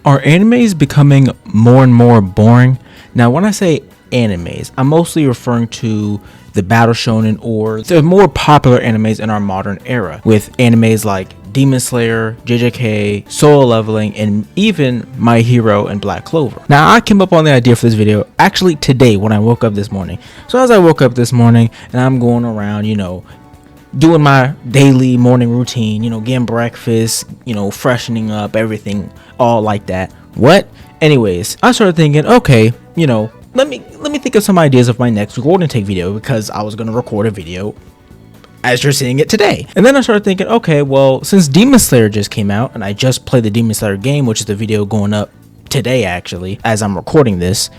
Are animes becoming more and more boring? Now, when I say animes, I'm mostly referring to the battle shonen or the more popular animes in our modern era, with animes like Demon Slayer, JJK, Solo Leveling, and even My Hero and Black Clover. Now, I came up on the idea for this video actually today when I woke up this morning. So as I woke up this morning and I'm going around, doing my daily morning routine, getting breakfast, freshening up, everything, all like that. Anyways, I started thinking, okay, let me think of some ideas of my next Golden Take video, because I was going to record a video as you're seeing it today. And then I started thinking, okay, well, since Demon Slayer just came out and I just played the Demon Slayer game, which is the video going up today actually as I'm recording this,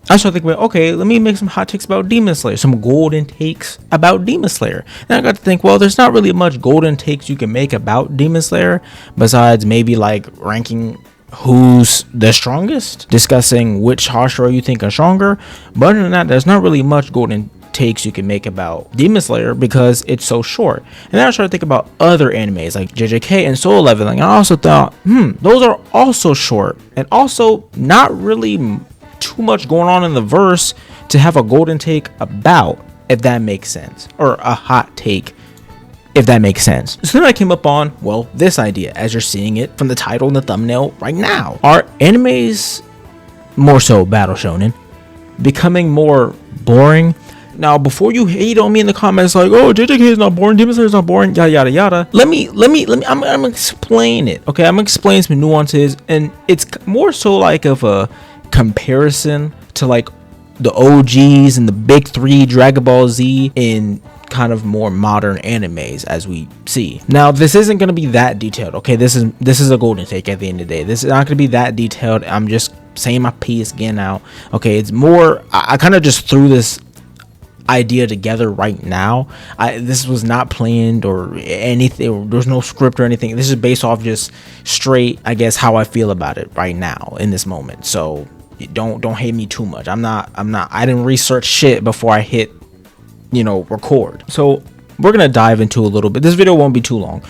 I started thinking, okay, let me make some hot takes about Demon Slayer, some golden takes about Demon Slayer. And I got to think, well, there's not really much golden takes you can make about Demon Slayer besides maybe like ranking who's the strongest, discussing which Hashira you think are stronger. But other than that, there's not really much golden takes you can make about Demon Slayer because it's so short. And then I started thinking about other animes like JJK and Solo Leveling. And I also thought, those are also short and also not really too much going on in the verse to have a golden take about, if that makes sense, or a hot take, if that makes sense. So then I came up on, well, this idea, as you're seeing it from the title and the thumbnail right now. Are animes, more so battle shonen, becoming more boring? Now, before you hate on me in the comments like, oh, JJK is not boring, Demon Slayer is not boring, yada yada yada, I'm gonna explain it. Okay, I'm gonna explain some nuances, and it's more so like of a comparison to like the OGs and the big three, Dragon Ball Z, in kind of more modern animes as we see. Now, this isn't going to be that detailed, okay? This is a golden take at the end of the day. This is not going to be that detailed. I'm just saying my piece again now, okay? It's more, I kind of just threw this idea together right now. This was not planned or anything. There's no script or anything. This is based off just straight, I guess, how I feel about it right now in this moment. So don't hate me too much. I didn't research shit before I hit record. So we're gonna dive into a little bit. This video won't be too long,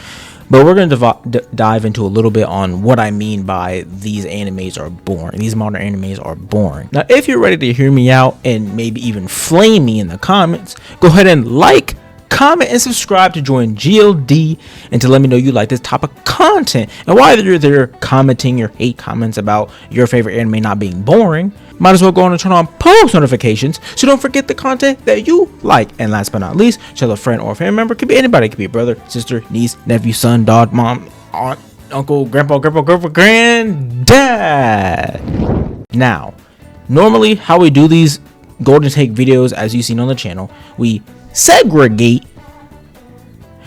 but we're gonna dive into a little bit on what I mean by these animes are boring. These modern animes are boring. Now, if you're ready to hear me out and maybe even flame me in the comments, go ahead and like, comment, and subscribe to join GLD and to let me know you like this type of content. And while you're there commenting your hate comments about your favorite anime not being boring, might as well go on and turn on post notifications so don't forget the content that you like. And last but not least, tell a friend or a family member. Could be anybody. Could be a brother, sister, niece, nephew, son, dog, mom, aunt, uncle, grandpa, granddad. Now, normally how we do these golden take videos, as you've seen on the channel, we segregate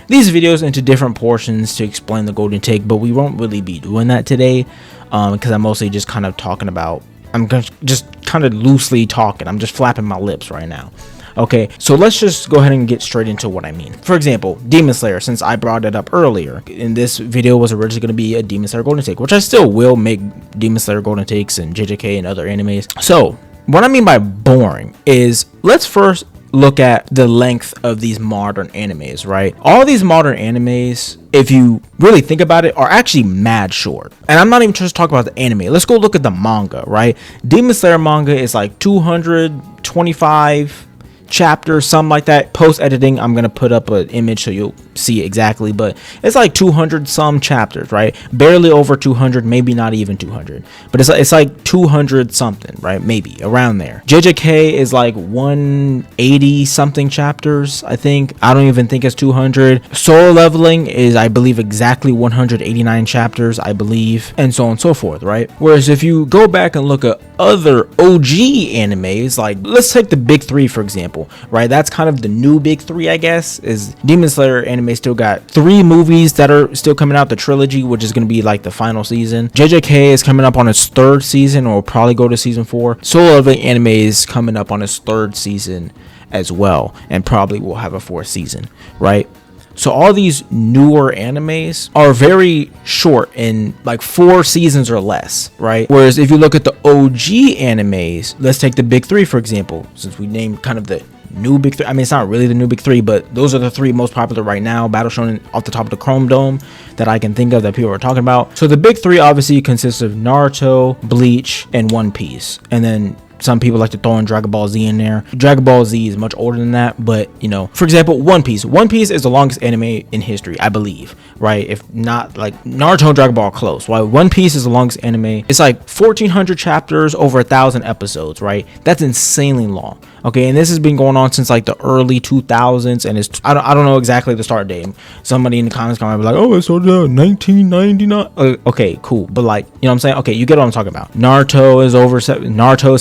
these videos into different portions to explain the golden take, but we won't really be doing that today because I'm mostly just kind of talking about, I'm just kind of loosely talking. I'm just flapping my lips right now. Okay, so let's just go ahead and get straight into what I mean. For example, Demon Slayer, since I brought it up earlier, and this video was originally going to be a Demon Slayer golden take, which I still will make Demon Slayer golden takes and JJK and other animes. So what I mean by boring is, let's first look at the length of these modern animes, right? All these modern animes, if you really think about it, are actually mad short. And I'm not even just talking about the anime. Let's go look at the manga, right? Demon Slayer manga is like 225 chapters, something like that. Post editing, I'm gonna put up an image so you'll see exactly, but it's like 200 some chapters, right? Barely over 200, maybe not even 200, but it's like 200 something, right? Maybe around there. JJK is like 180 something chapters, I think. I don't even think it's 200. Solo Leveling is, I believe, exactly 189 chapters, I believe, and so on and so forth, right? Whereas if you go back and look at other OG animes, like let's take the big three for example, right? That's kind of the new big three, I guess. Is Demon Slayer anime still got 3 movies that are still coming out, the trilogy, which is going to be like the final season. JJK is coming up on its 3rd season, or will probably go to season 4. Solo Leveling anime is coming up on its 3rd season as well, and probably will have a 4th season, right? So all these newer animes are very short, in like 4 seasons or less, right? Whereas if you look at the OG animes, let's take the big 3 for example, since we named kind of the new big three. I mean, it's not really the new big three, but those are the three most popular right now, Battle Shonen off the top of the Chrome Dome, that I can think of that people are talking about. So the big three obviously consists of Naruto, Bleach, and One Piece. And then some people like to throw in Dragon Ball Z in there. Dragon Ball Z is much older than that, but you know, for example, One Piece. One Piece is the longest anime in history, I believe, right? If not, like Naruto and Dragon Ball are close. While One Piece is the longest anime, it's like 1,400 chapters, over 1,000 episodes, right? That's insanely long. Okay, and this has been going on since like the early 2000s, and it's I don't know exactly the start date. Somebody in the comments can be like, oh, it started out 1999. Okay, cool, but like, you know what I'm saying? Okay, you get what I'm talking about. Naruto is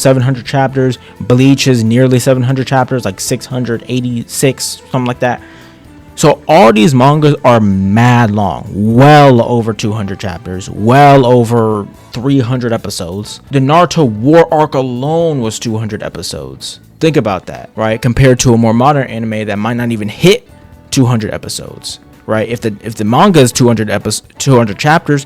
700 chapters. Bleach is nearly 700 chapters, like 686, something like that. So all these mangas are mad long, well over 200 chapters, well over 300 episodes. The Naruto War arc alone was 200 episodes. Think about that, right? Compared to a more modern anime that might not even hit 200 episodes, right? If the manga is 200 chapters,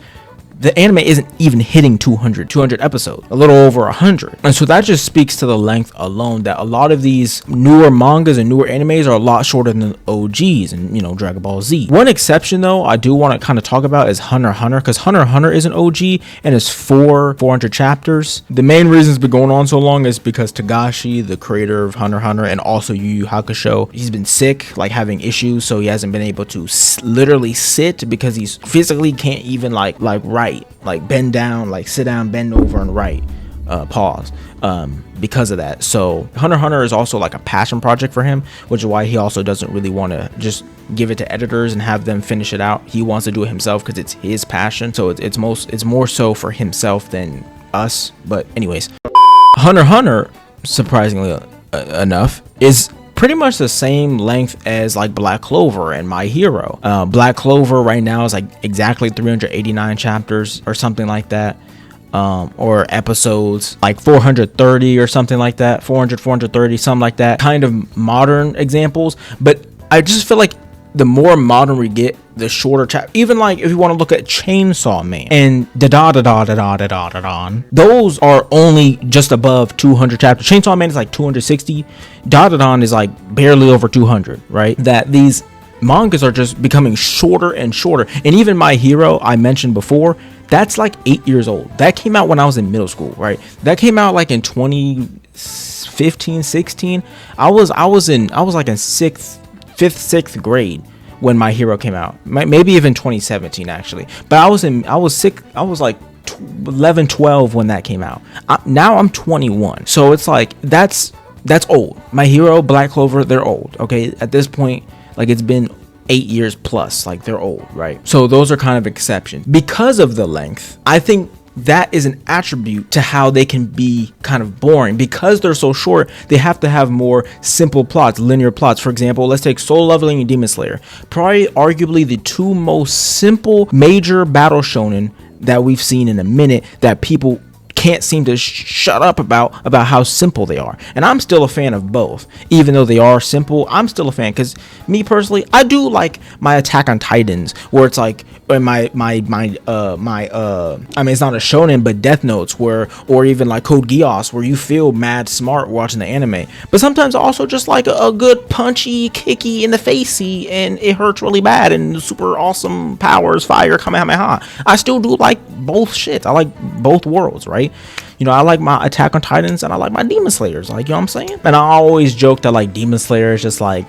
the anime isn't even hitting 200 episodes, a little over 100. And so that just speaks to the length alone, that a lot of these newer mangas and newer animes are a lot shorter than OGs and, you know, Dragon Ball Z. One exception though I do want to kind of talk about is Hunter x Hunter, because Hunter x Hunter is an OG and it's 400 chapters. The main reason it's been going on so long is because Togashi, the creator of Hunter x Hunter and also Yu Yu Hakusho, he's been sick, like having issues, so he hasn't been able to literally sit, because he's physically can't even like write, like bend down, like sit down, bend over and write, pause, because of that. So Hunter x Hunter is also like a passion project for him, which is why he also doesn't really want to just give it to editors and have them finish it out. He wants to do it himself because it's his passion, so it's more so for himself than us. But anyways, Hunter x Hunter, surprisingly enough, is pretty much the same length as like Black Clover and My Hero. Black Clover right now is like exactly 389 chapters or something like that, or episodes like 430 or something like that, 430, something like that. Kind of modern examples, but I just feel like the more modern we get, the shorter chapter. Even like if you want to look at Chainsaw Man and those are only just above 200 chapters. Chainsaw Man is like 260. Dadadon is like barely over 200, right? That these mangas are just becoming shorter and shorter. And even My Hero, I mentioned before, that's like 8 years old. That came out when I was in middle school, right? That came out like in 2015, 16. I was like in 5th grade when My Hero came out, maybe even 2017 actually, but I was like 11, 12 when that came out. Now I'm 21, so it's like that's old. My Hero, Black Clover, they're old. Okay, at this point, like it's been 8 years plus, like they're old, right? So those are kind of exceptions because of the length. I think that is an attribute to how they can be kind of boring. Because they're so short, they have to have more simple plots, linear plots. For example, let's take Soul Leveling and Demon Slayer, probably arguably the two most simple major battle shonen that we've seen in a minute, that people can't seem to shut up about how simple they are. And I'm still a fan of both. Even though they are simple, I'm still a fan, because me personally, I do like my Attack on Titans, where it's like my I mean, it's not a shonen, but Death Notes, or even like Code Geass, where you feel mad smart watching the anime. But sometimes also just like a good punchy, kicky in the facey, and it hurts really bad, and super awesome powers, fire, Kamehameha. I still do like both shits. I like both worlds, right? You know, I like my Attack on Titans and I like my Demon Slayers, like, you know what I'm saying? And I always joke that like Demon Slayer is just like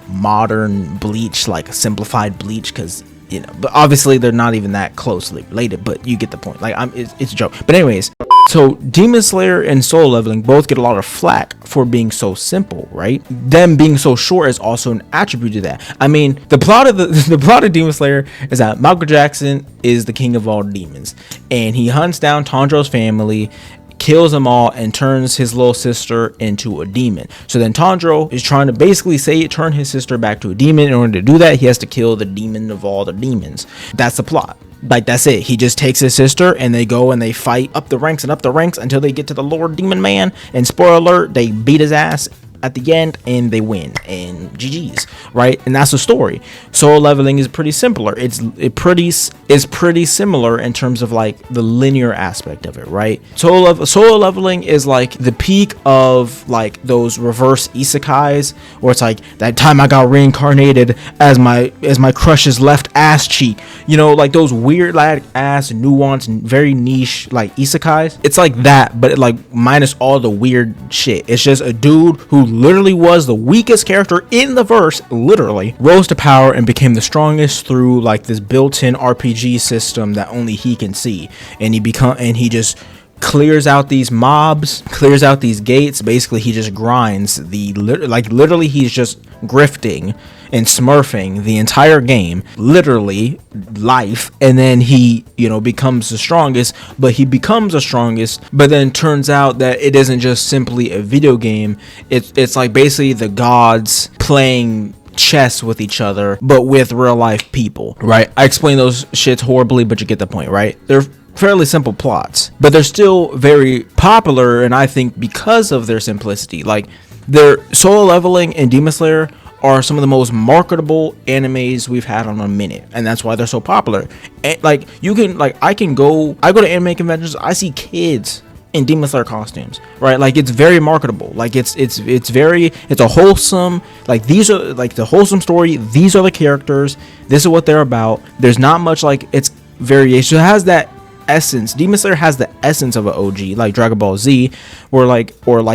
modern Bleach, like simplified Bleach, because, you know, but obviously they're not even that closely related, but you get the point. Like, it's a joke. But anyways, so Demon Slayer and Soul Leveling both get a lot of flack for being so simple, right? Them being so short is also an attribute to that. I mean, the plot of Demon Slayer is that Michael Jackson is the king of all demons, and he hunts down Tanjiro's family, kills them all, and turns his little sister into a demon. So then Tanjiro is trying to basically turn his sister back to a demon. In order to do that, he has to kill the demon of all the demons. That's the plot. Like, that's it. He just takes his sister and they go and they fight up the ranks until they get to the Lord Demon Man, and spoiler alert, they beat his ass at the end and they win and GG's, right? And that's the story. Solo leveling is pretty similar. It's pretty similar in terms of like the linear aspect of it, right? Solo leveling is like the peak of like those reverse isekais where it's like that time I got reincarnated as my crush's left ass cheek, you know, like those weird like ass nuanced very niche like isekais. It's like that, but like minus all the weird shit. It's just a dude who literally was the weakest character in the verse, literally rose to power and became the strongest through like this built-in RPG system that only he can see, and he just clears out these mobs, clears out these gates. Basically he just grinds literally he's just grifting and smurfing the entire game, literally life, and then he, you know, becomes the strongest. But then turns out that it isn't just simply a video game. It's like basically the gods playing chess with each other, but with real life people, right? I explain those shits horribly, but you get the point, right? They're fairly simple plots, but they're still very popular, and I think because of their simplicity, like their Solo Leveling and Demon Slayer are some of the most marketable animes we've had on a minute, and that's why they're so popular. And like you can, like I go to anime conventions, I see kids in Demon Slayer costumes, right? Like it's very marketable. Like it's a wholesome, like these are like the wholesome story, these are the characters, this is what they're about. There's not much like it's variation. It has that essence. Demon Slayer has the essence of an OG, like Dragon Ball Z, or like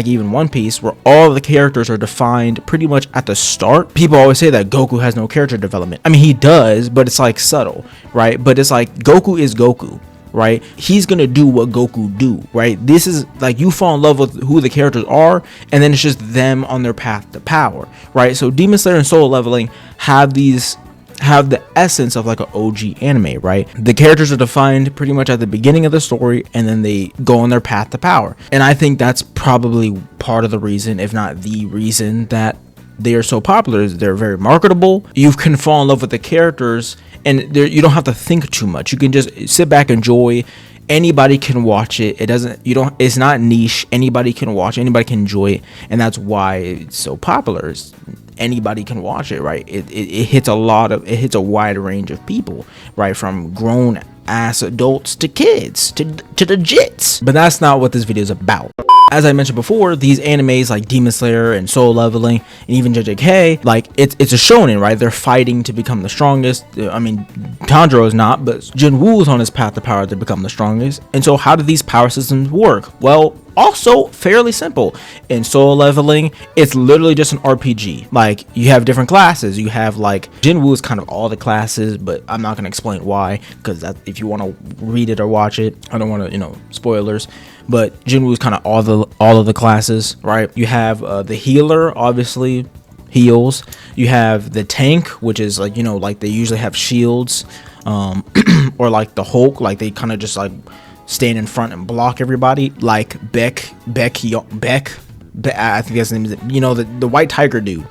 even One Piece, where all the characters are defined pretty much at the start. People always say that Goku has no character development. I mean, he does, but it's like subtle, right? But it's like Goku is Goku, right? He's gonna do what Goku do, right? This is like you fall in love with who the characters are, and then it's just them on their path to power, right? So Demon Slayer and Solo Leveling have the essence of like an OG anime, right? The characters are defined pretty much at the beginning of the story, and then they go on their path to power. And I think that's probably part of the reason, if not the reason, that they are so popular. Is they're very marketable. You can fall in love with the characters, and you don't have to think too much. You can just sit back, enjoy. Anybody can watch it. It's not niche. Anybody can watch it. Anybody can enjoy it, and that's why it's so popular. Anybody can watch it, right? It hits a wide range of people, right? From grown ass adults to kids to the jits. But that's not what this video is about. As I mentioned before, these animes like Demon Slayer and Solo Leveling and even JJK, like it's a shonen, right? They're fighting to become the strongest. I mean, Tanjiro is not, but Jinwoo is on his path to power to become the strongest. And so how do these power systems work? Well, also fairly simple. In Solo Leveling, it's literally just an RPG. Like you have different classes. You have like Jinwoo is kind of all the classes, but I'm not going to explain why, because that if you want to read it or watch it, I don't want to, spoilers. But Jinwoo is kind of all of the classes, right? You have the healer, obviously heals. You have the tank, which is like, like they usually have shields, or like the Hulk, like they kind of just like stand in front and block everybody, like Beck, I think that's his name, the white tiger dude.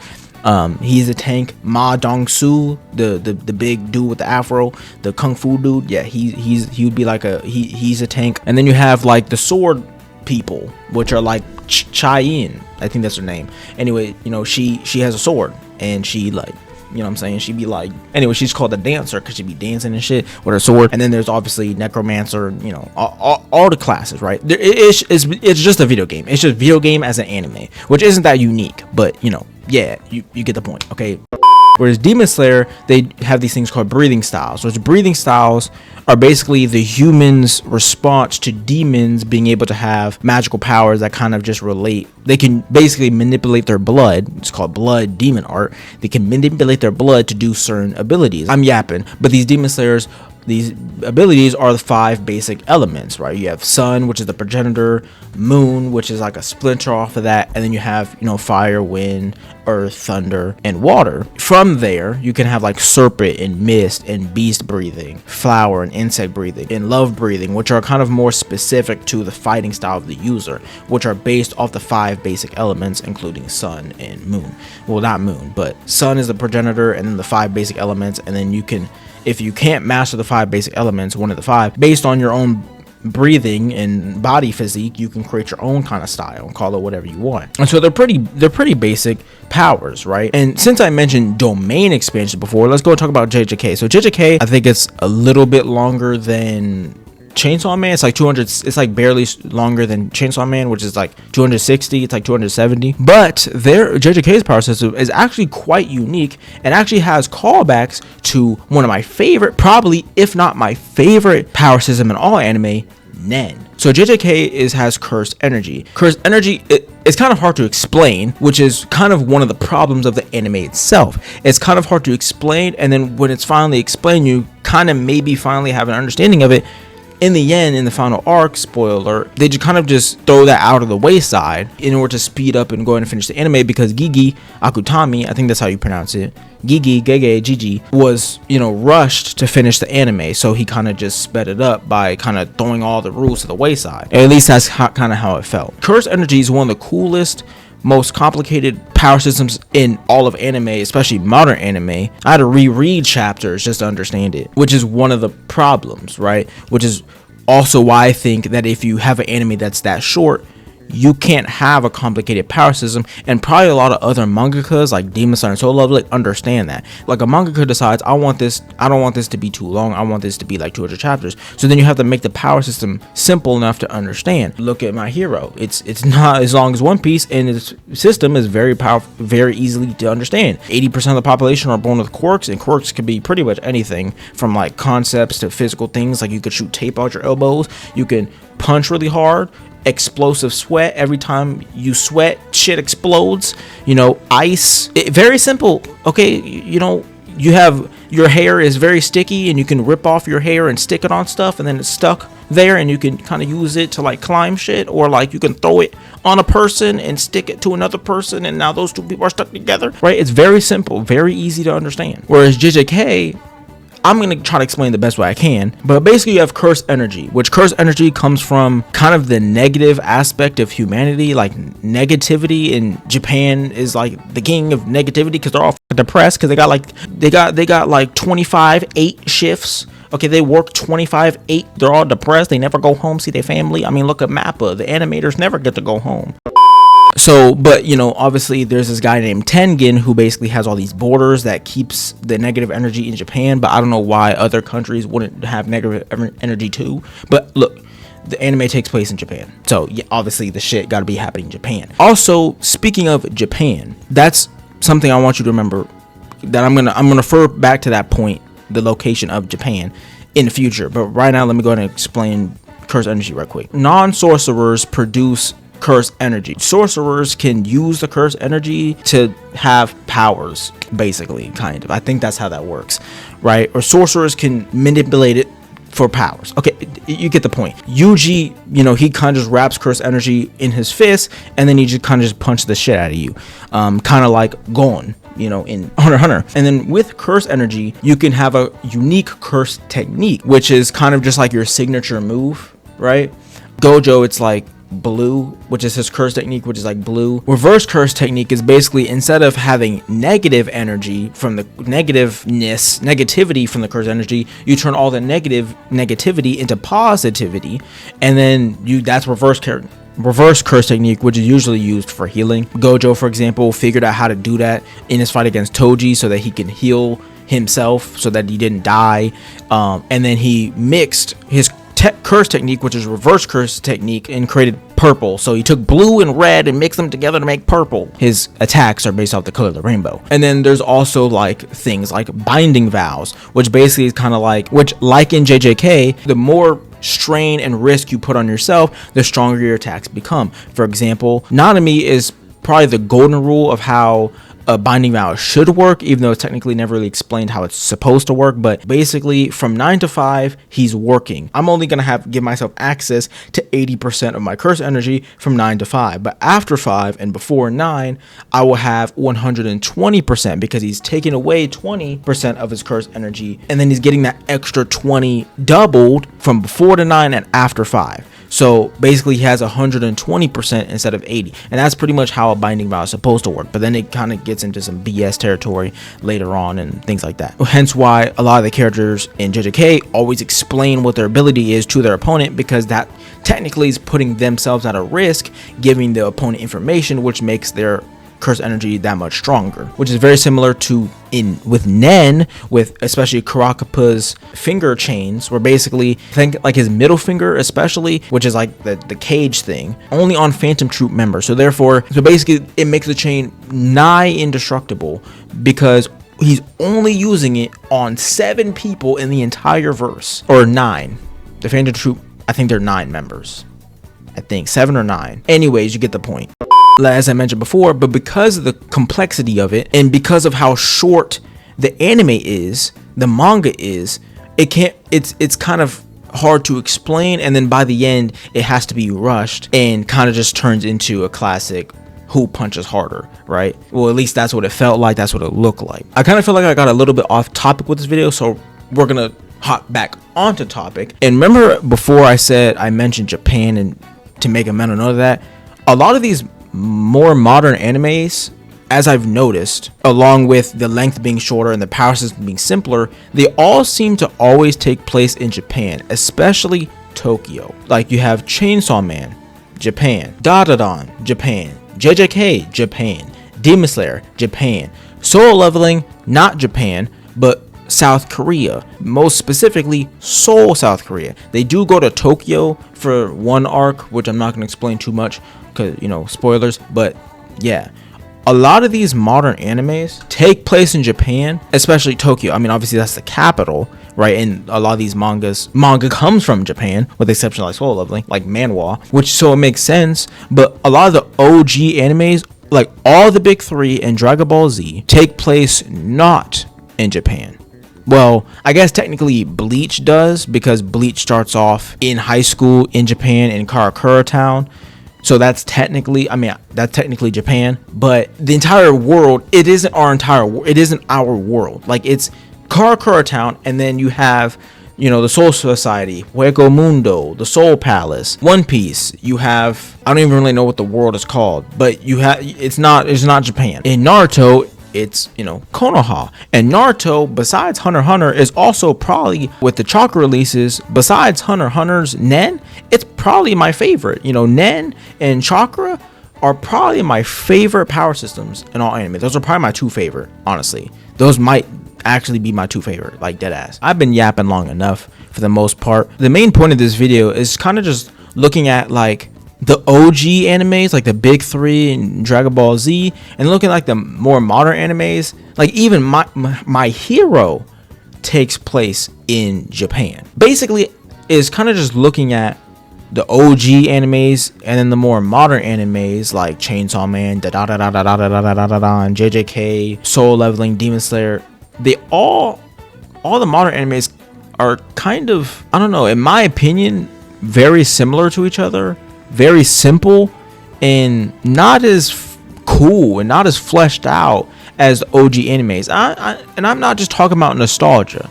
He's a tank. Ma Dong-soo, the big dude with the afro, the kung fu dude, yeah, he would be like he's a tank. And then you have like the sword people, which are like Chai-in, I think that's her name. Anyway, she has a sword, and she like, she'd be like, anyway, she's called the dancer because she'd be dancing and shit with her sword. And then there's obviously necromancer, all the classes, right? It's just a video game. It's just video game as an anime, which isn't that unique, but yeah, you get the point, okay? Whereas Demon Slayer, they have these things called breathing styles, which breathing styles are basically the human's response to demons being able to have magical powers that kind of just relate. They can basically manipulate their blood. It's called blood demon art. They can manipulate their blood to do certain abilities. I'm yapping, but these Demon Slayers, these abilities are the 5 basic elements, right? You have sun, which is the progenitor, moon, which is like a splinter off of that, and then you have, fire, wind, earth, thunder, and water. From there, you can have like serpent and mist and beast breathing, flower and insect breathing, and love breathing, which are kind of more specific to the fighting style of the user, which are based off the 5 basic elements, including sun and moon. Well, not moon, but sun is the progenitor, and then the 5 basic elements, and then you can, if you can't master the 5 basic elements, one of the 5, based on your own breathing and body physique, you can create your own kind of style and call it whatever you want. And so they're pretty basic powers, right? And since I mentioned domain expansion before, let's go talk about JJK. So JJK, I think it's a little bit longer than Chainsaw Man. It's like 200, it's like barely longer than Chainsaw Man, which is like 260. It's like 270. But their JJK's power system is actually quite unique and actually has callbacks to one of my favorite, probably if not my favorite power system in all anime, Nen. So JJK has cursed energy. Cursed energy, it's kind of hard to explain, which is kind of one of the problems of the anime itself. It's kind of hard to explain, and then when it's finally explained, you kind of maybe finally have an understanding of it. In the end, in the final arc, spoiler, they just kind of just throw that out of the wayside in order to speed up and go ahead and finish the anime, because Gigi Akutami, I think that's how you pronounce it, Gigi, was, rushed to finish the anime, so he kind of just sped it up by kind of throwing all the rules to the wayside. At least that's kind of how it felt. Cursed energy is one of the coolest, most complicated power systems in all of anime, especially modern anime. I had to reread chapters just to understand it, which is one of the problems, right? Which is also why I think that if you have an anime that's that short, you can't have a complicated power system, and probably a lot of other mangakas like Demon Slayer and Solo Leveling understand that. Like a mangaka decides, I don't want this to be too long, I want this to be like 200 chapters. So then you have to make the power system simple enough to understand. Look at My Hero. It's not as long as One Piece, and its system is very powerful, very easily to understand. 80% of the population are born with quirks, and quirks can be pretty much anything from like concepts to physical things. Like you could shoot tape out your elbows, you can punch really hard, explosive sweat, every time you sweat shit explodes, ice. Very simple. Okay, you have your hair is very sticky, and you can rip off your hair and stick it on stuff, and then it's stuck there, and you can kind of use it to like climb shit, or like you can throw it on a person and stick it to another person, and now those two people are stuck together, right? It's very simple, very easy to understand. Whereas JJK, I'm going to try to explain the best way I can, but basically you have cursed energy, which cursed energy comes from kind of the negative aspect of humanity. Like negativity in Japan is like the king of negativity, because they're all depressed because they got like 25/8 shifts. Okay, they work 25/8. They're all depressed. They never go home, see their family. I mean, look at Mappa. The animators never get to go home. So, but obviously there's this guy named Tengen who basically has all these borders that keeps the negative energy in Japan, but I don't know why other countries wouldn't have negative energy too. But look, the anime takes place in Japan, so yeah, obviously the shit got to be happening in Japan. Also, speaking of Japan, that's something I want you to remember, that I'm gonna refer back to that point, the location of Japan, in the future. But right now, let me go ahead and explain cursed energy right quick. Non-sorcerers produce cursed energy. Sorcerers can use the cursed energy to have powers, basically, kind of. I think that's how that works, right? Or sorcerers can manipulate it for powers. Okay, you get the point. Yuji, he kind of just wraps cursed energy in his fist, and then he just kind of just punches the shit out of you, kind of like Gon, in Hunter x Hunter. And then with cursed energy, you can have a unique cursed technique, which is kind of just like your signature move, right? Gojo, it's like blue, which is his curse technique, which is like blue. Reverse curse technique is basically, instead of having negative energy from the negativity from the curse energy, you turn all the negativity into positivity, and then that's reverse curse technique, which is usually used for healing. Gojo, for example, figured out how to do that in his fight against Toji so that he can heal himself so that he didn't die, and then he mixed his curse technique, which is reverse curse technique, and created purple. So he took blue and red and mixed them together to make purple. His attacks are based off the color of the rainbow. And then there's also like things like binding vows, which basically is kind of like in JJK, the more strain and risk you put on yourself, the stronger your attacks become. For example, Nanami is probably the golden rule of how a binding vow should work, even though it's technically never really explained how it's supposed to work. But basically, from 9 to 5, he's working. I'm only gonna give myself access to 80% of my curse energy from 9 to 5, but after 5 and before 9, I will have 120%, because he's taking away 20% of his curse energy, and then he's getting that extra 20 doubled from before to 9 and after 5. So basically he has 120% instead of 80, and that's pretty much how a binding vow is supposed to work. But then it kind of gets into some BS territory later on and things like that. Hence why a lot of the characters in JJK always explain what their ability is to their opponent, because that technically is putting themselves at a risk, giving the opponent information, which makes their curse energy that much stronger, which is very similar to with Nen, with especially Kurakapa's finger chains, where basically think like his middle finger especially, which is like the cage thing, only on Phantom Troop members. So basically it makes the chain nigh indestructible because he's only using it on 7 people in the entire verse, or 9. The Phantom Troop, I think they're 9 members, I think 7 or 9. Anyways, you get the point. As I mentioned before, but because of the complexity of it and because of how short the anime is, the manga is, it's kind of hard to explain, and then by the end it has to be rushed and kind of just turns into a classic who punches harder, right? Well, at least that's what it felt like, that's what it looked like. I kind of feel like I got a little bit off topic with this video, so we're gonna hop back onto topic. And remember before I mentioned Japan, and to make a mental note of that, a lot of these more modern animes, as I've noticed, along with the length being shorter and the power system being simpler, they all seem to always take place in Japan, especially Tokyo. Like you have Chainsaw Man, Japan; Dadadan, Japan; JJK, Japan; Demon Slayer, Japan; Soul Leveling, not Japan, but South Korea, most specifically Seoul, South Korea. They do go to Tokyo for one arc, which I'm not going to explain too much because, you know, spoilers, but yeah, a lot of these modern animes take place in Japan, especially Tokyo. I mean, obviously that's the capital, right? And a lot of these manga comes from Japan, with the exception of like Soul Leveling, like manhwa, which so it makes sense. But a lot of the OG animes, like all the big 3 and Dragon Ball Z, take place not in Japan. Well, I guess technically Bleach does, because Bleach starts off in high school in Japan, in Karakura Town. So that's technically Japan, but the entire world, it isn't our world. Like it's Karakura Town, and then you have, you know, the Soul Society, Hueco Mundo, the Soul Palace, One Piece. You have, I don't even really know what the world is called, but it's not Japan. In Naruto, it's, you know, Konoha. And Naruto, besides Hunter x Hunter, is also probably, with the chakra releases, besides Hunter x Hunter's Nen, it's probably my favorite. You know, Nen and chakra are probably my favorite power systems in all anime. Those are probably my 2 favorite, honestly. Those might actually be my 2 favorite, like deadass. I've been yapping long enough for the most part. The main point of this video is kind of just looking at like the OG animes, like the big 3 and Dragon Ball Z, and looking like the more modern animes. Like even my hero takes place in Japan. Basically, is kind of just looking at the OG animes and then the more modern animes like Chainsaw Man, and JJK, Soul Leveling, Demon Slayer. They all the modern animes are kind of, I don't know, in my opinion, very similar to each other. Very simple and not as cool and not as fleshed out as the OG animes. And I'm not just talking about nostalgia.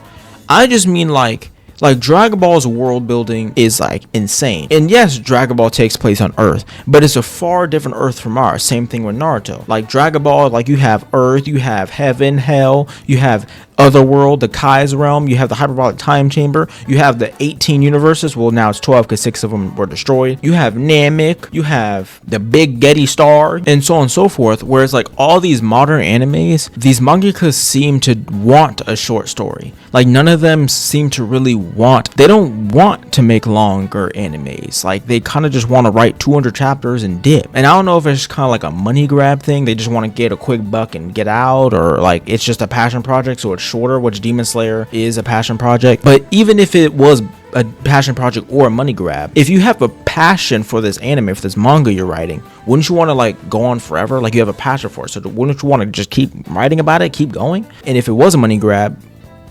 I just mean like Dragon Ball's world building is like insane. And yes, Dragon Ball takes place on Earth, but it's a far different Earth from ours. Same thing with Naruto. Like Dragon Ball, like you have Earth, you have heaven, hell, you have Otherworld, the Kai's realm, you have the hyperbolic time chamber, you have the 18 universes. Well, now it's 12 because 6 of them were destroyed. You have Namek, you have the big Getty star, and so on and so forth. Whereas like all these modern animes, these mangakas seem to want a short story. Like none of them seem to really they don't want to make longer animes. Like they kind of just want to write 200 chapters and dip. And I don't know if it's kind of like a money grab thing. They just want to get a quick buck and get out, or like it's just a passion project, so it's shorter, which Demon Slayer is a passion project. But even if it was a passion project or a money grab, if you have a passion for this anime, for this manga you're writing, wouldn't you want to like go on forever? Like you have a passion for it, so wouldn't you want to just keep writing about it, keep going? And if it was a money grab,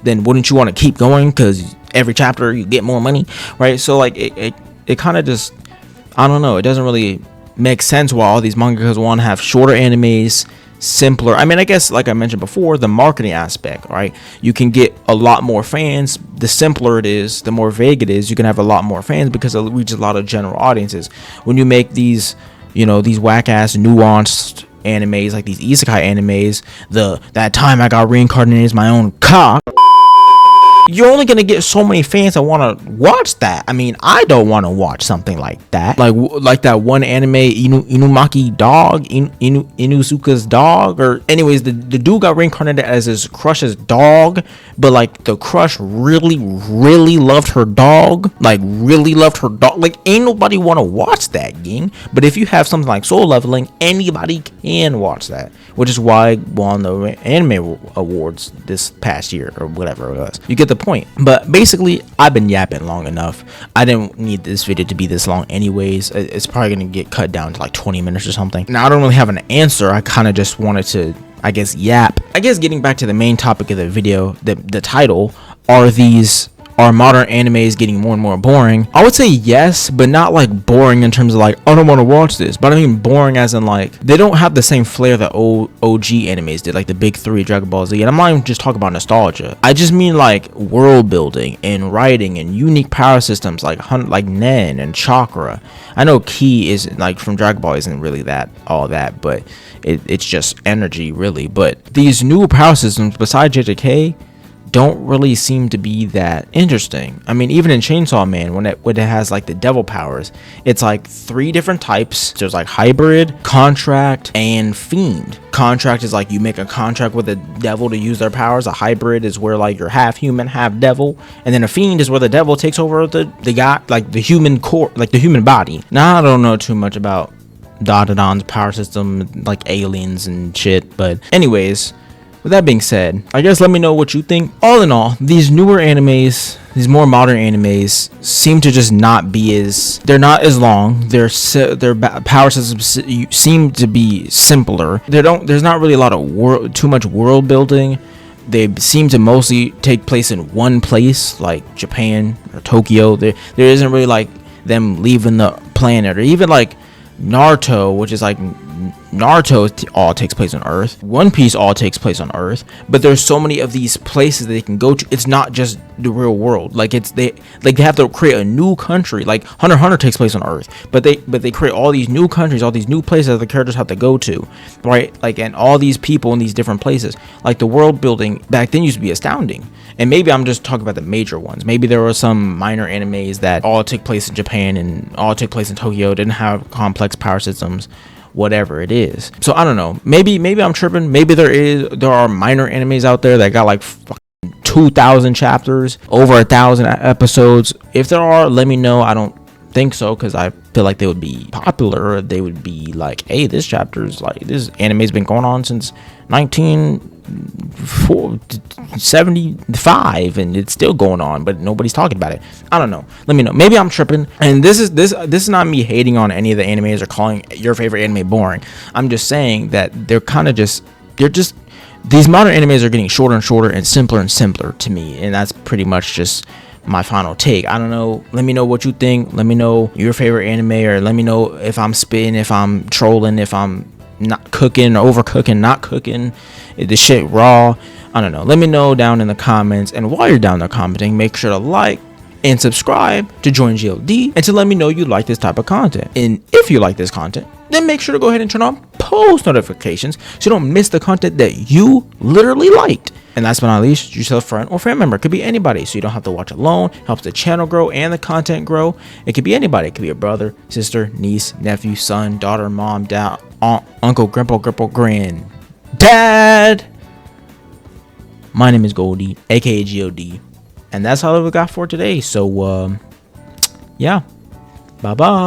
then wouldn't you want to keep going because every chapter you get more money, right? So like it kind of just, I don't know, it doesn't really make sense why all these mangakas want to have shorter animes simpler. I mean, I guess like I mentioned before, the marketing aspect, right? You can get a lot more fans. The simpler it is, the more vague it is, you can have a lot more fans because it reaches a lot of general audiences. When you make these, these whack ass nuanced animes like these isekai animes, that time I got reincarnated as my own cock, you're only gonna get so many fans that want to watch that. I mean, I don't want to watch something like that. Like that one anime, Inumaki dog, Inuzuka's dog, or anyways, the dude got reincarnated as his crush's dog, but like the crush really loved her dog, like ain't nobody want to watch that, gang. But if you have something like Soul Leveling, anybody can watch that, which is why I won the anime awards this past year or whatever it was. You get the point. But basically, I've been yapping long enough. I didn't need this video to be this long anyways. It's probably gonna get cut down to like 20 minutes or something. Now, I don't really have an answer. I kind of just wanted to, I guess, yap. I guess getting back to the main topic of the video, the title, are modern animes getting more and more boring? I would say yes, but not like boring in terms of like, I don't want to watch this, but I mean boring as in like they don't have the same flair that OG animes did, like the big three, Dragon Ball Z. And I'm not even just talking about nostalgia. I just mean like world building and writing and unique power systems like Nen and Chakra. I know Ki is like from Dragon Ball isn't really all that, but it's just energy really. But these new power systems besides JJK don't really seem to be that interesting. I mean, even in Chainsaw Man, when it has like the devil powers, it's like 3 different types. There's like hybrid, contract, and fiend. Contract is like you make a contract with the devil to use their powers. A hybrid is where like you're half human, half devil, and then a fiend is where the devil takes over the guy, like the human core, like the human body. Now, I don't know too much about Dodon's power system, like aliens and shit, but anyways, with that being said, I guess let me know what you think. All in all, these newer animes, these more modern animes, seem to just not be they're not as long. Their power systems seem to be simpler. There's not really a lot of too much world building. They seem to mostly take place in one place, like Japan or Tokyo. There isn't really like them leaving the planet, or even like Naruto, which is like Naruto all takes place on Earth. One Piece all takes place on Earth, but there's so many of these places that they can go to. It's not just the real world. Like they have to create a new country. Like Hunter x Hunter takes place on Earth, but they create all these new countries, all these new places that the characters have to go to, right? Like, and all these people in these different places. Like the world building back then used to be astounding. And maybe I'm just talking about the major ones. Maybe there were some minor animes that all took place in Japan and all took place in Tokyo, didn't have complex power systems, whatever it is. So I don't know. Maybe I'm tripping. Maybe there are minor animes out there that got like 2,000 chapters, over 1,000 episodes. If there are, let me know. I don't think so, because I feel like they would be popular. They would be like, hey, this anime's been going on since 1975 and it's still going on, but nobody's talking about it. I don't know. Let me know. Maybe I'm tripping. And this is not me hating on any of the animes or calling your favorite anime boring. I'm just saying that these modern animes are getting shorter and shorter and simpler to me, and that's pretty much just my final take. I don't know. Let me know what you think. Let me know your favorite anime, or let me know if I'm spitting, if I'm trolling, if I'm not cooking, or overcooking, not cooking, if the shit raw. I don't know. Let me know down in the comments. And while you're down there commenting, make sure to like and subscribe to join GLD, and to let me know you like this type of content. And if you like this content, then make sure to go ahead and turn on post notifications so you don't miss the content that you literally liked. And last but not least, you tell a friend or family member. It could be anybody, so you don't have to watch alone. Helps the channel grow and the content grow. It could be anybody. It could be a brother, sister, niece, nephew, son, daughter, mom, dad, aunt, uncle, grandpa, grand dad. My name is Goldie, aka GOD, and that's all we got for today. So yeah, bye bye.